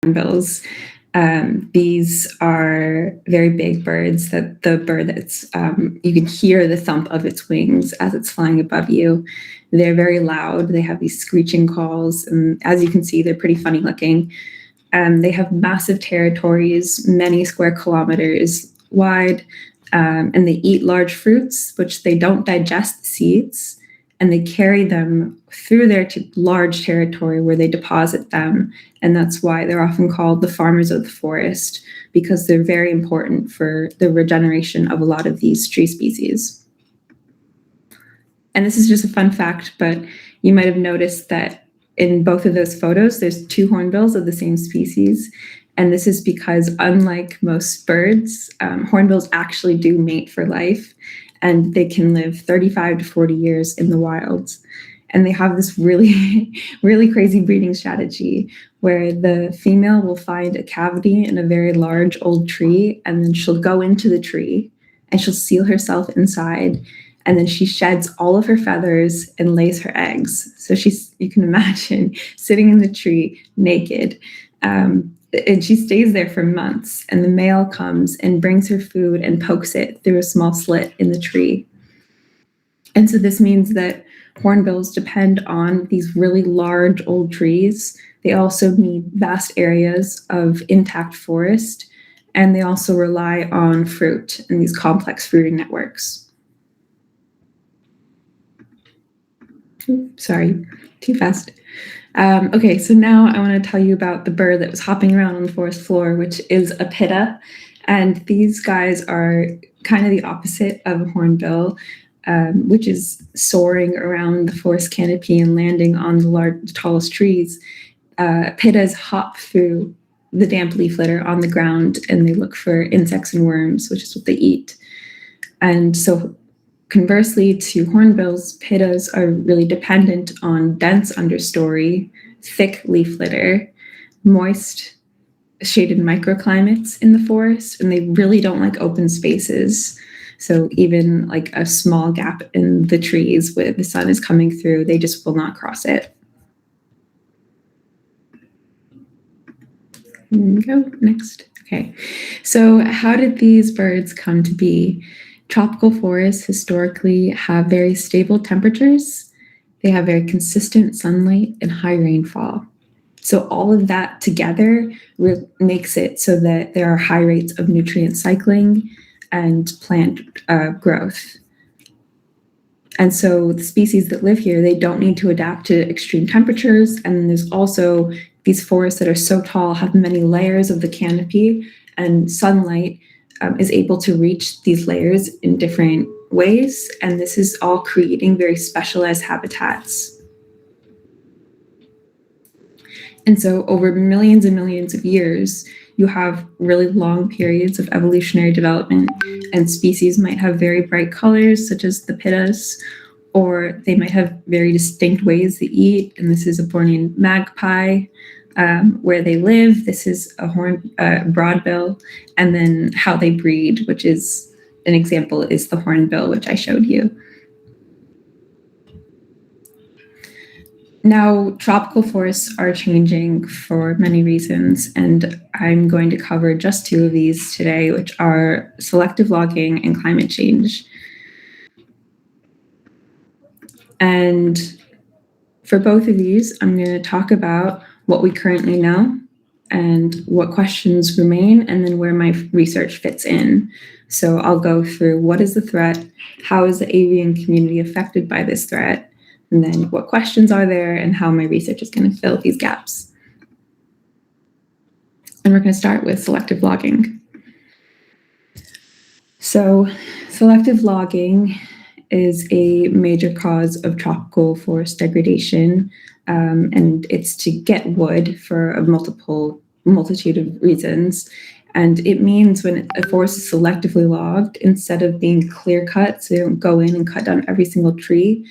hornbills. These are very big birds. That the bird that's you can hear the thump of its wings as it's flying above you. They're very loud. They have these screeching calls, and as you can see, they're pretty funny looking. They have massive territories, many square kilometers wide, and they eat large fruits, which they don't digest the seeds, and they carry them through their large territory where they deposit them. And that's why they're often called the farmers of the forest, because they're very important for the regeneration of a lot of these tree species. And this is just a fun fact, but you might have noticed that in both of those photos, there's two hornbills of the same species. And this is because, unlike most birds, hornbills actually do mate for life, and they can live 35 to 40 years in the wild. And they have this really, really crazy breeding strategy where the female will find a cavity in a very large old tree, and then she'll go into the tree and she'll seal herself inside. And then she sheds all of her feathers and lays her eggs. So you can imagine sitting in the tree naked. And she stays there for months. And the male comes and brings her food and pokes it through a small slit in the tree. And so this means that hornbills depend on these really large old trees. They also need vast areas of intact forest. And they also rely on fruit and these complex fruiting networks. Sorry, too fast. Okay, so now I want to tell you about the bird that was hopping around on the forest floor, which is a pitta. And these guys are kind of the opposite of a hornbill, which is soaring around the forest canopy and landing on the tallest trees. Pittas hop through the damp leaf litter on the ground, and they look for insects and worms, which is what they eat. And so conversely to hornbills, pittas are really dependent on dense understory, thick leaf litter, moist, shaded microclimates in the forest, and they really don't like open spaces. So even like a small gap in the trees where the sun is coming through, they just will not cross it. Go next. Okay, so how did these birds come to be? Tropical forests historically have very stable temperatures. They have very consistent sunlight and high rainfall. So all of that together makes it so that there are high rates of nutrient cycling and plant growth. And so the species that live here, they don't need to adapt to extreme temperatures. And then there's also these forests that are so tall, have many layers of the canopy, and sunlight is able to reach these layers in different ways. And this is all creating very specialized habitats. And so over millions and millions of years, you have really long periods of evolutionary development, and species might have very bright colors, such as the pittas, or they might have very distinct ways they eat. And this is a Bornean magpie. Where they live, this is a broadbill, and then how they breed, which is an example, is the hornbill, which I showed you. Now, tropical forests are changing for many reasons, and I'm going to cover just two of these today, which are selective logging and climate change. And for both of these, I'm going to talk about what we currently know and what questions remain, and then where my research fits in. So I'll go through what is the threat, how is the avian community affected by this threat, and then what questions are there and how my research is going to fill these gaps. And we're going to start with selective logging. So selective logging is a major cause of tropical forest degradation. And it's to get wood for a multitude of reasons. And it means when a forest is selectively logged, instead of being clear cut, so they don't go in and cut down every single tree,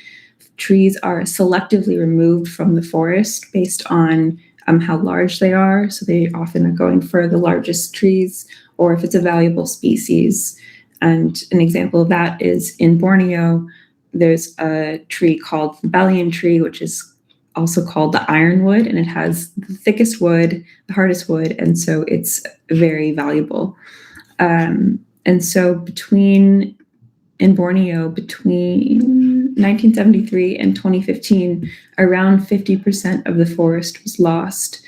trees are selectively removed from the forest based on how large they are. So they often are going for the largest trees, or if it's a valuable species. And an example of that is in Borneo, there's a tree called the Balian tree, which is also called the ironwood, and it has the thickest wood, the hardest wood, and so it's very valuable. And so in Borneo, between 1973 and 2015, around 50% of the forest was lost.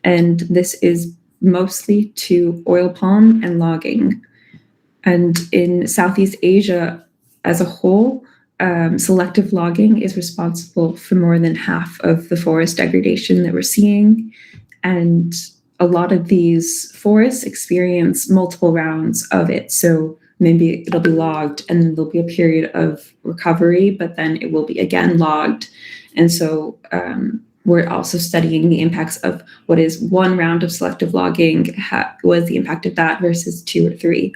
And this is mostly to oil palm and logging. And in Southeast Asia as a whole, selective logging is responsible for more than half of the forest degradation that we're seeing. And a lot of these forests experience multiple rounds of it. So maybe it'll be logged and then there'll be a period of recovery, but then it will be again logged. And so we're also studying the impacts of what is one round of selective logging, what is the impact of that versus 2 or 3.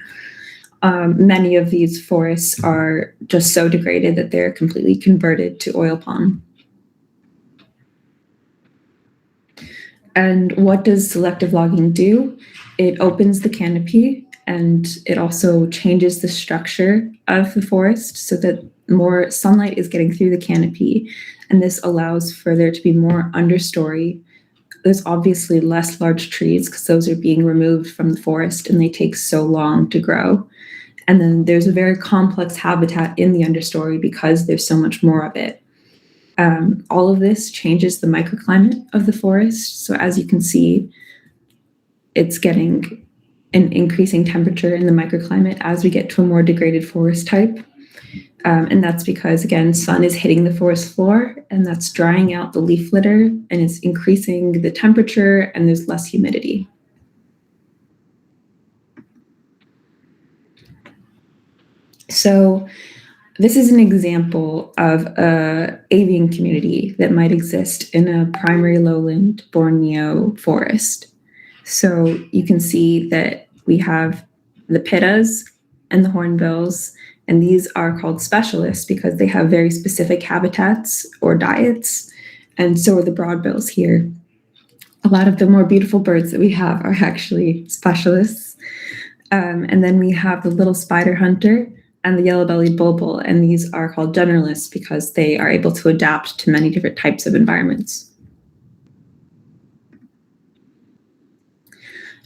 Many of these forests are just so degraded that they're completely converted to oil palm. And what does selective logging do? It opens the canopy, and it also changes the structure of the forest so that more sunlight is getting through the canopy, and this allows for there to be more understory. There's obviously less large trees because those are being removed from the forest and they take so long to grow. And then there's a very complex habitat in the understory because there's so much more of it. All of this changes the microclimate of the forest. So as you can see, it's getting an increasing temperature in the microclimate as we get to a more degraded forest type. And that's because, again, sun is hitting the forest floor and that's drying out the leaf litter and it's increasing the temperature and there's less humidity. So this is an example of an avian community that might exist in a primary lowland Borneo forest. So you can see that we have the pittas and the hornbills, and these are called specialists because they have very specific habitats or diets, and so are the broadbills here. A lot of the more beautiful birds that we have are actually specialists. And then we have the little spider hunter and the yellow-bellied bulbul, and these are called generalists because they are able to adapt to many different types of environments.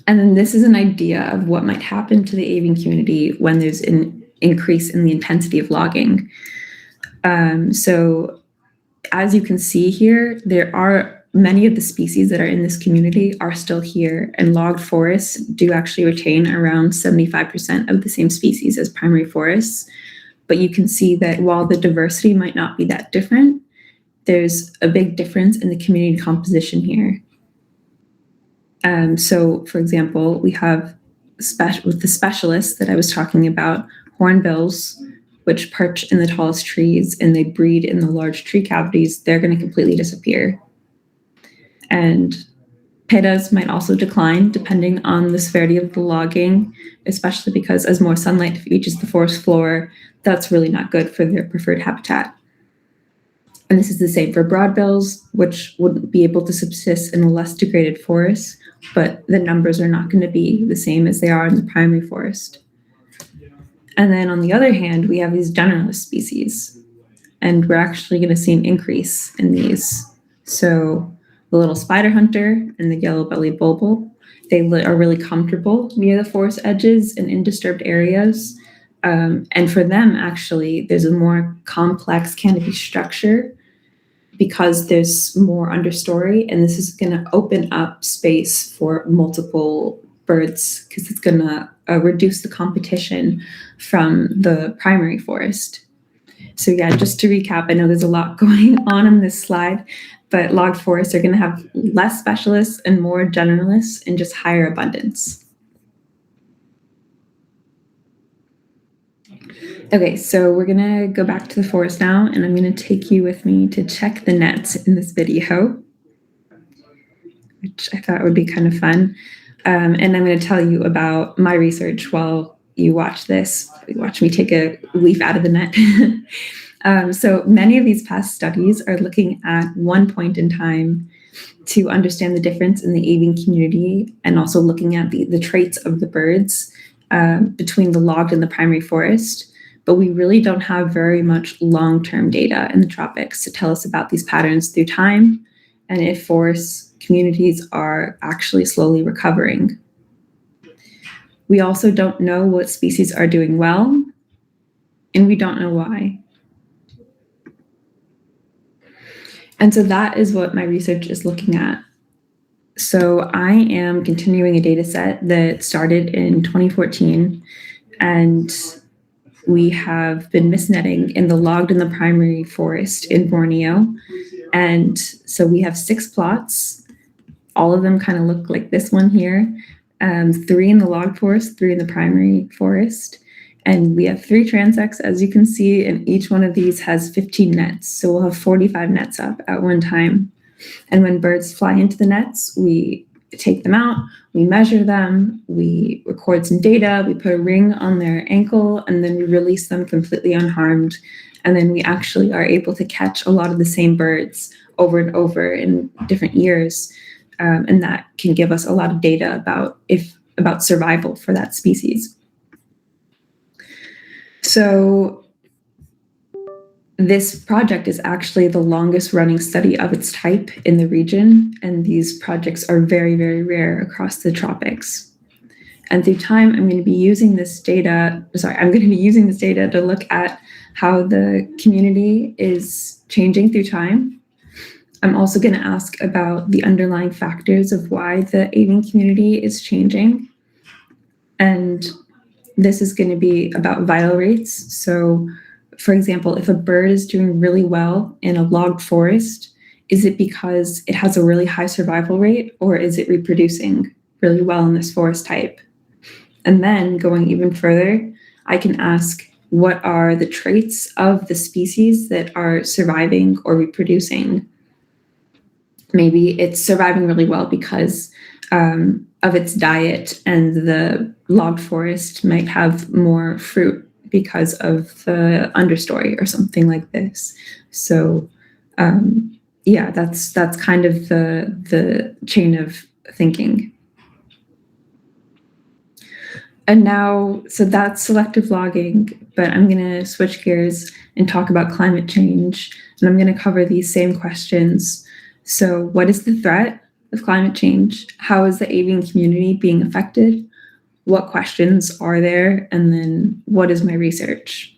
And then this is an idea of what might happen to the avian community when there's an increase in the intensity of logging. So as you can see here, there are many of the species that are in this community are still here, and logged forests do actually retain around 75% of the same species as primary forests. But you can see that while the diversity might not be that different, there's a big difference in the community composition here. So, for example, we have with the specialists that I was talking about, hornbills, which perch in the tallest trees and they breed in the large tree cavities, they're going to completely disappear. And pittas might also decline depending on the severity of the logging, especially because as more sunlight reaches the forest floor, that's really not good for their preferred habitat. And this is the same for broadbills, which wouldn't be able to subsist in a less degraded forest, but the numbers are not going to be the same as they are in the primary forest. And then on the other hand, we have these generalist species, and we're actually going to see an increase in these. So the little spider hunter and the yellow-bellied bulbul, they are really comfortable near the forest edges and in disturbed areas. And for them, actually, there's a more complex canopy structure because there's more understory, and this is going to open up space for multiple birds because it's going to reduce the competition from the primary forest. So yeah, just to recap, I know there's a lot going on this slide, but logged forests are going to have less specialists and more generalists and just higher abundance. Okay, so we're going to go back to the forest now, and I'm going to take you with me to check the nets in this video, which I thought would be kind of fun. And I'm going to tell you about my research while you watch this. Watch me take a leaf out of the net. So many of these past studies are looking at one point in time to understand the difference in the avian community and also looking at the traits of the birds between the logged and the primary forest. But we really don't have very much long-term data in the tropics to tell us about these patterns through time. and if forest communities are actually slowly recovering. We also don't know what species are doing well, and we don't know why. And so that is what my research is looking at. So I am continuing a data set that started in 2014, and we have been misnetting in the logged and the primary forest in Borneo. And so we have 6 plots. All of them kind of look like this one here. 3 in the logged forest, 3 in the primary forest. And we have 3 transects, as you can see, and each one of these has 15 nets. So we'll have 45 nets up at one time. And when birds fly into the nets, we take them out, we measure them, we record some data, we put a ring on their ankle, and then we release them completely unharmed. And then we actually are able to catch a lot of the same birds over and over in different years. And that can give us a lot of data about survival for that species. So this project is actually the longest running study of its type in the region, and these projects are very, very rare across the tropics. And through time, I'm going to be using this data to look at how the community is changing through time. I'm also going to ask about the underlying factors of why the avian community is changing. And this is going to be about vital rates. So, for example, if a bird is doing really well in a logged forest, is it because it has a really high survival rate, or is it reproducing really well in this forest type? And then going even further, I can ask, what are the traits of the species that are surviving or reproducing? Maybe it's surviving really well because of its diet, and the logged forest might have more fruit because of the understory or something like this. So yeah, that's kind of the chain of thinking. And now, so that's selective logging, but I'm going to switch gears and talk about climate change. And I'm going to cover these same questions. So what is the threat of climate change? How is the avian community being affected? What questions are there? And then what is my research?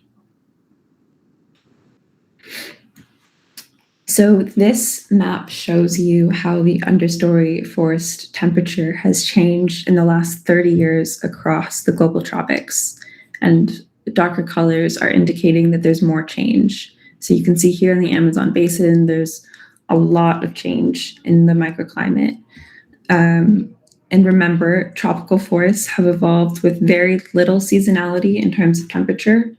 So this map shows you how the understory forest temperature has changed in the last 30 years across the global tropics. And the darker colors are indicating that there's more change. So you can see here in the Amazon basin, there's a lot of change in the microclimate. And remember, tropical forests have evolved with very little seasonality in terms of temperature.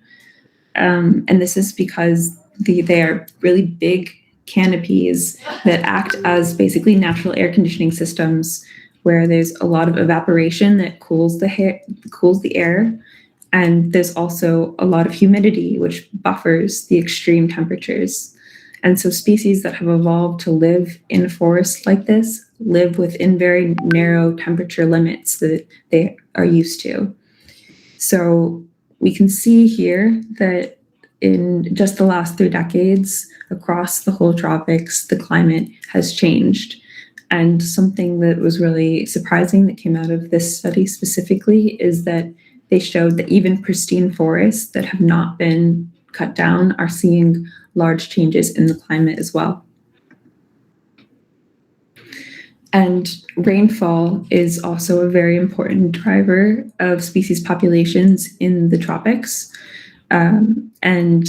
And this is because they are really big canopies that act as basically natural air conditioning systems, where there's a lot of evaporation that cools the air. And there's also a lot of humidity, which buffers the extreme temperatures. And so species that have evolved to live in forests like this live within very narrow temperature limits that they are used to. So we can see here that in just the last 3 decades, across the whole tropics, the climate has changed. And something that was really surprising that came out of this study specifically is that they showed that even pristine forests that have not been cut down are seeing large changes in the climate as well. And rainfall is also a very important driver of species populations in the tropics. And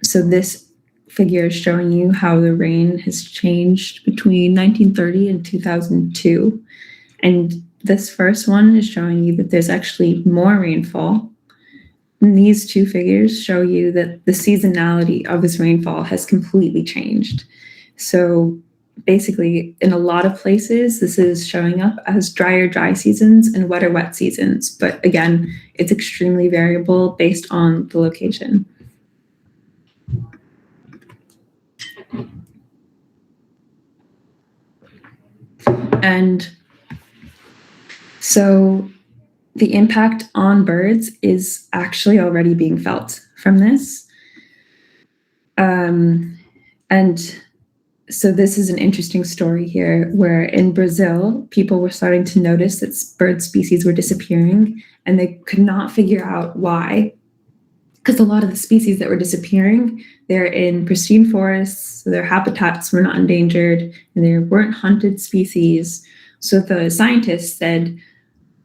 so this figure is showing you how the rain has changed between 1930 and 2002. And this first one is showing you that there's actually more rainfall. And these 2 figures show you that the seasonality of this rainfall has completely changed. So basically, in a lot of places, this is showing up as drier dry seasons and wetter wet seasons. But again, it's extremely variable based on the location. And so the impact on birds is actually already being felt from this. And So this is an interesting story here, where in Brazil, people were starting to notice that bird species were disappearing, and they could not figure out why. Because a lot of the species that were disappearing, they're in pristine forests, so their habitats were not endangered, and they weren't hunted species. So the scientists said,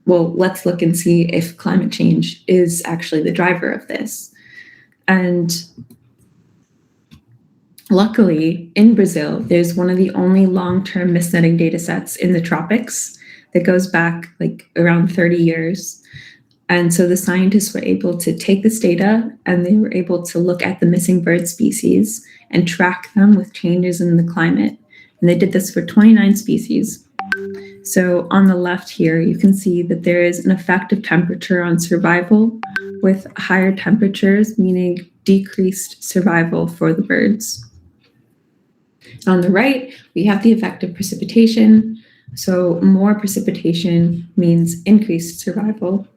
well, let's look and see if climate change is actually the driver of this. And luckily, in Brazil, there's one of the only long-term mist netting data sets in the tropics that goes back like around 30 years. And so the scientists were able to take this data and they were able to look at the missing bird species and track them with changes in the climate. And they did this for 29 species. So on the left here, you can see that there is an effect of temperature on survival, with higher temperatures meaning decreased survival for the birds. On the right, we have the effect of precipitation. So more precipitation means increased survival.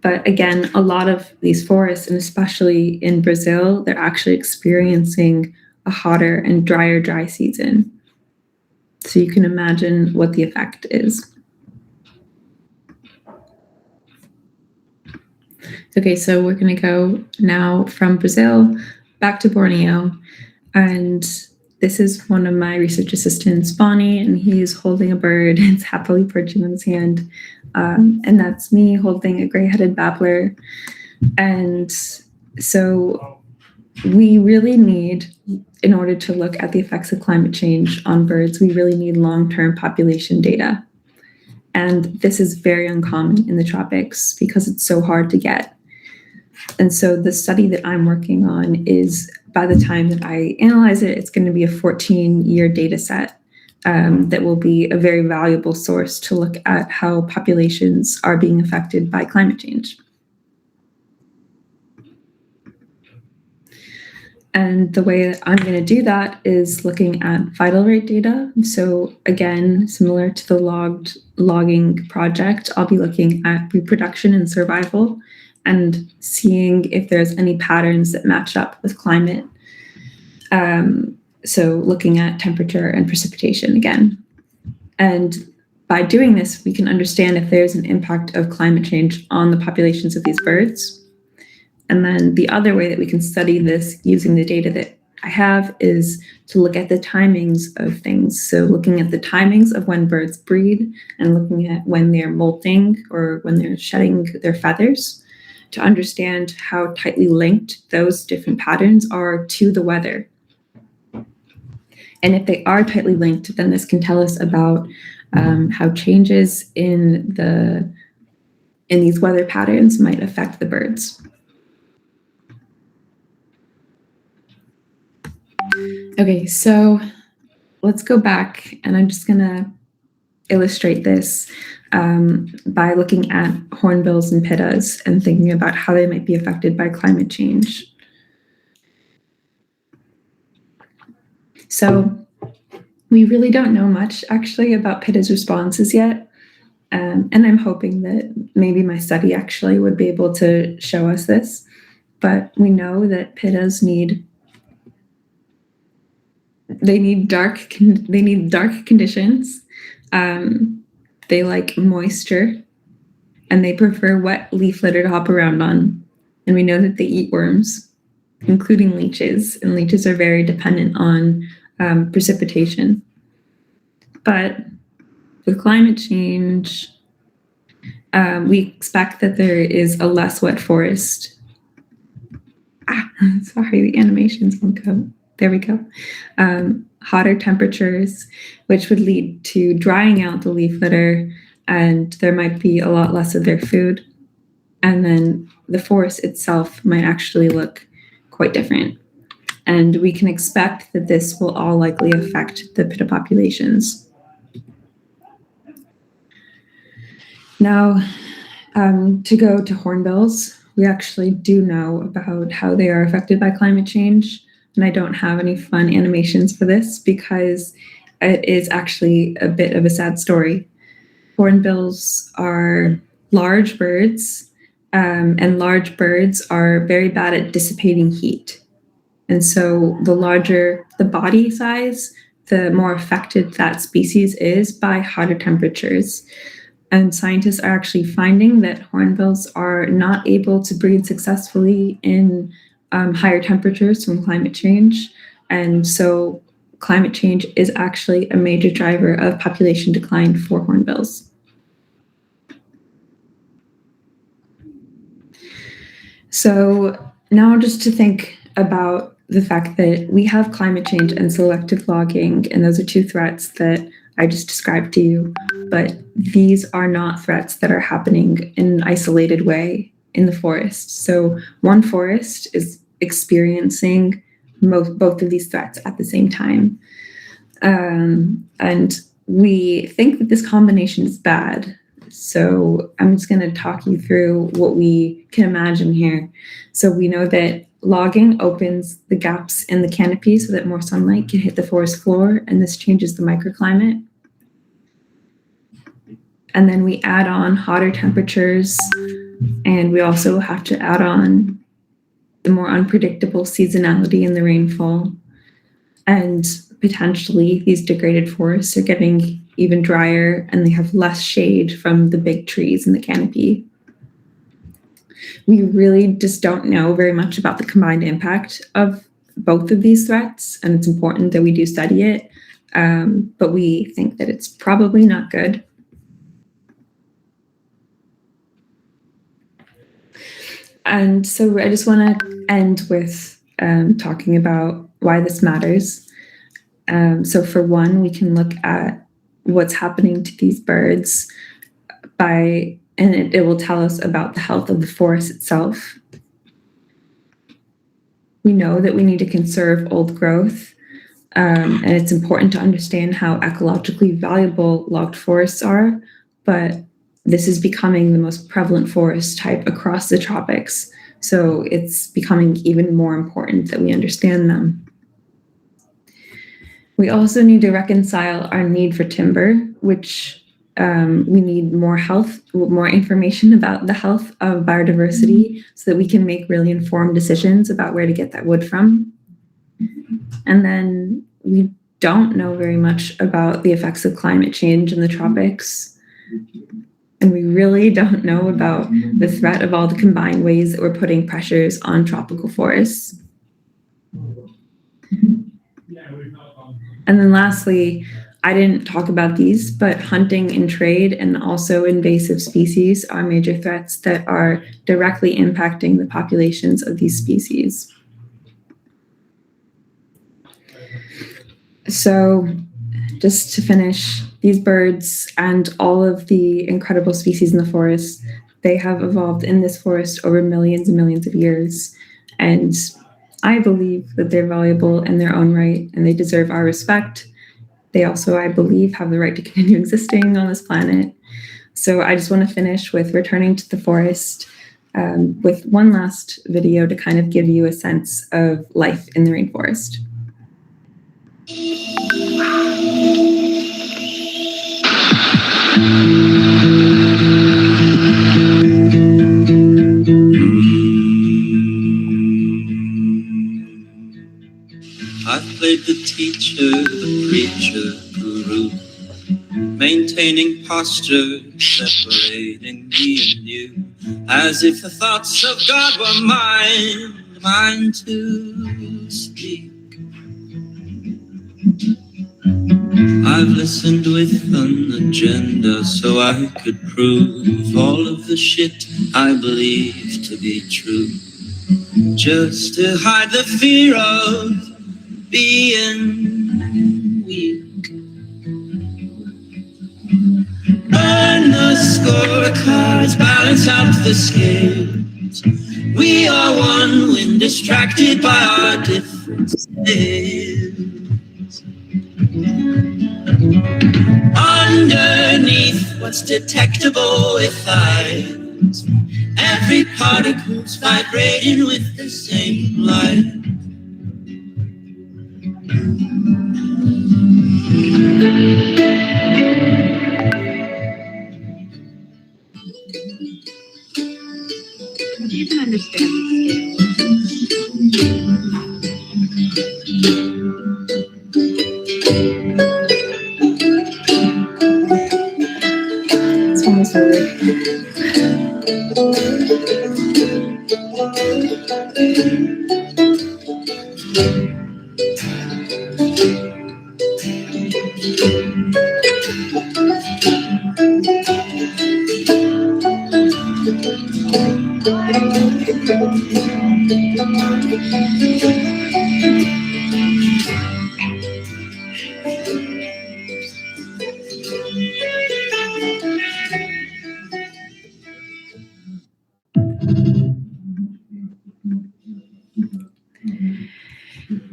But again, a lot of these forests, and especially in Brazil, they're actually experiencing a hotter and drier dry season. So you can imagine what the effect is. Okay, so we're going to go now from Brazil back to Borneo. And this is one of my research assistants, Bonnie, and he's holding a bird. It's happily perching on his hand. And that's me holding a gray-headed babbler. And so we really need, in order to look at the effects of climate change on birds, we really need long-term population data. And this is very uncommon in the tropics because it's so hard to get. And so the study that I'm working on is, by the time that I analyze it, it's going to be a 14-year data set that will be a very valuable source to look at how populations are being affected by climate change. And the way that I'm going to do that is looking at vital rate data. So again, similar to the logging project, I'll be looking at reproduction and survival and seeing if there's any patterns that match up with climate. So looking at temperature and precipitation again. And by doing this, we can understand if there's an impact of climate change on the populations of these birds. And then the other way that we can study this using the data that I have is to look at the timings of things. So looking at the timings of when birds breed and looking at when they're molting or when they're shedding their feathers to understand how tightly linked those different patterns are to the weather. And if they are tightly linked, then this can tell us about how changes in these weather patterns might affect the birds. Okay, so let's go back, and I'm just going to illustrate this by looking at hornbills and pittas and thinking about how they might be affected by climate change. So we really don't know much actually about pittas' responses yet. And I'm hoping that maybe my study actually would be able to show us this. But we know that pittas need dark conditions. They like moisture, and they prefer wet leaf litter to hop around on. And we know that they eat worms, including leeches, and leeches are very dependent on precipitation. But with climate change, we expect that there is a less wet forest. Sorry, the animations won't go. There we go. Hotter temperatures, which would lead to drying out the leaf litter, and there might be a lot less of their food. And then the forest itself might actually look quite different. And we can expect that this will all likely affect the pitta populations. Now, to go to hornbills, we actually do know about how they are affected by climate change. And I don't have any fun animations for this because it is actually a bit of a sad story. Hornbills are large birds, and large birds are very bad at dissipating heat. And so the larger the body size, the more affected that species is by hotter temperatures. And scientists are actually finding that hornbills are not able to breed successfully in higher temperatures from climate change. And so climate change is actually a major driver of population decline for hornbills. So now just to think about the fact that we have climate change and selective logging, and those are two threats that I just described to you, but these are not threats that are happening in an isolated way in the forest. So one forest is experiencing both of these threats at the same time. And we think that this combination is bad. So I'm just going to talk you through what we can imagine here. So we know that logging opens the gaps in the canopy so that more sunlight can hit the forest floor, and this changes the microclimate. And then we add on hotter temperatures, and we also have to add on the more unpredictable seasonality in the rainfall. And potentially these degraded forests are getting even drier, and they have less shade from the big trees in the canopy. We really just don't know very much about the combined impact of both of these threats, and it's important that we do study it, but we think that it's probably not good. And so I just want to end with talking about why this matters. So for one, we can look at what's happening to these birds and it will tell us about the health of the forest itself. We know that we need to conserve old growth, and it's important to understand how ecologically valuable logged forests are, but this is becoming the most prevalent forest type across the tropics, so it's becoming even more important that we understand them. We also need to reconcile our need for timber, which we need more information about the health of biodiversity so that we can make really informed decisions about where to get that wood from. And then we don't know very much about the effects of climate change in the tropics. And we really don't know about the threat of all the combined ways that we're putting pressures on tropical forests. And then lastly, I didn't talk about these, but hunting and trade and also invasive species are major threats that are directly impacting the populations of these species. So just to finish, these birds and all of the incredible species in the forest, they have evolved in this forest over millions and millions of years. And I believe that they're valuable in their own right, and they deserve our respect. They also, I believe, have the right to continue existing on this planet. So I just want to finish with returning to the forest with one last video to kind of give you a sense of life in the rainforest. I've played the teacher, the preacher, guru, maintaining posture, separating me and you, as if the thoughts of God were mine to speak. I've listened with an agenda so I could prove all of the shit I believe to be true, just to hide the fear of being weak. Burn the scorecards, balance out the scales. We are one when distracted by our differences. Underneath what's detectable with eyes, every particle's vibrating with the same light. You can understand the scale.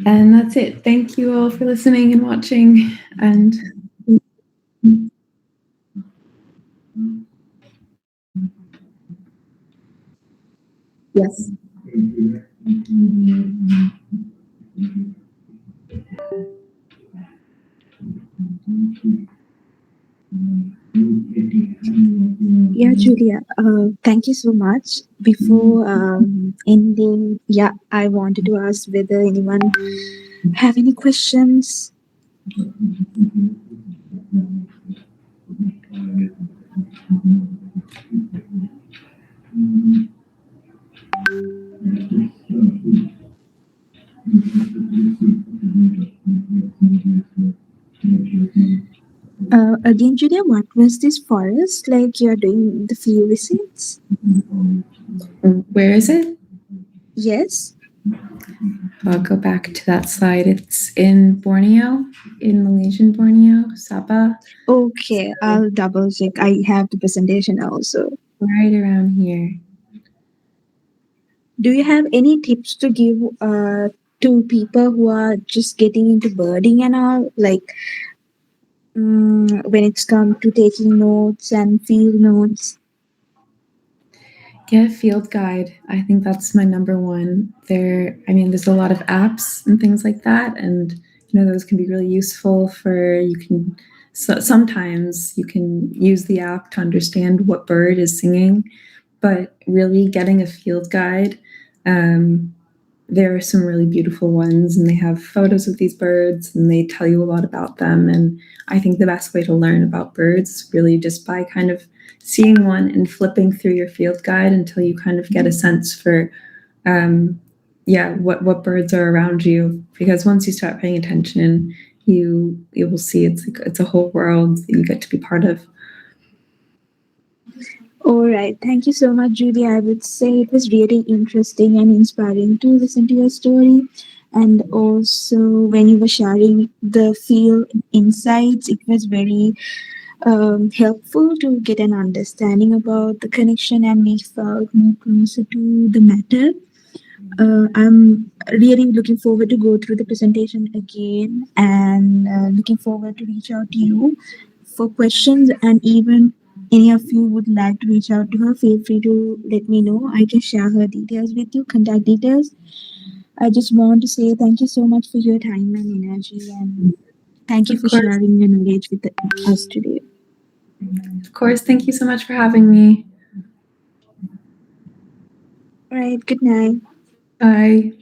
And that's it. Thank you all for listening and watching. And yes. Yeah, Julia, thank you so much. Before ending, yeah, I wanted to ask whether anyone have any questions. Again, Julia, what was this forest? Like you're doing the field visits? Where is it? Yes. I'll go back to that slide. It's in Borneo, in Malaysian Borneo, Sabah. Okay, I'll double check. I have the presentation also. Right around here. Do you have any tips to give to people who are just getting into birding and all? Like when it's come to taking notes and field notes? Get a field guide. I think that's my number one. There's a lot of apps and things like that, and those can be really useful sometimes you can use the app to understand what bird is singing, but really getting a field guide. There are some really beautiful ones, and they have photos of these birds, and they tell you a lot about them. And I think the best way to learn about birds is really just by kind of seeing one and flipping through your field guide until you kind of get a sense for, what birds are around you. Because once you start paying attention, you will see it's a whole world that you get to be part of. All right. Thank you so much, Julia. I would say it was really interesting and inspiring to listen to your story. And also, when you were sharing the field insights, it was very helpful to get an understanding about the connection and we felt more closer to the matter. I'm really looking forward to go through the presentation again and looking forward to reach out to you for questions, and even any of you would like to reach out to her, feel free to let me know. I can share her details with you, contact details. I just want to say thank you so much for your time and energy, and thank you Of for course. sharing your knowledge with us today. Of course. Thank you so much for having me. All right, good night. Bye.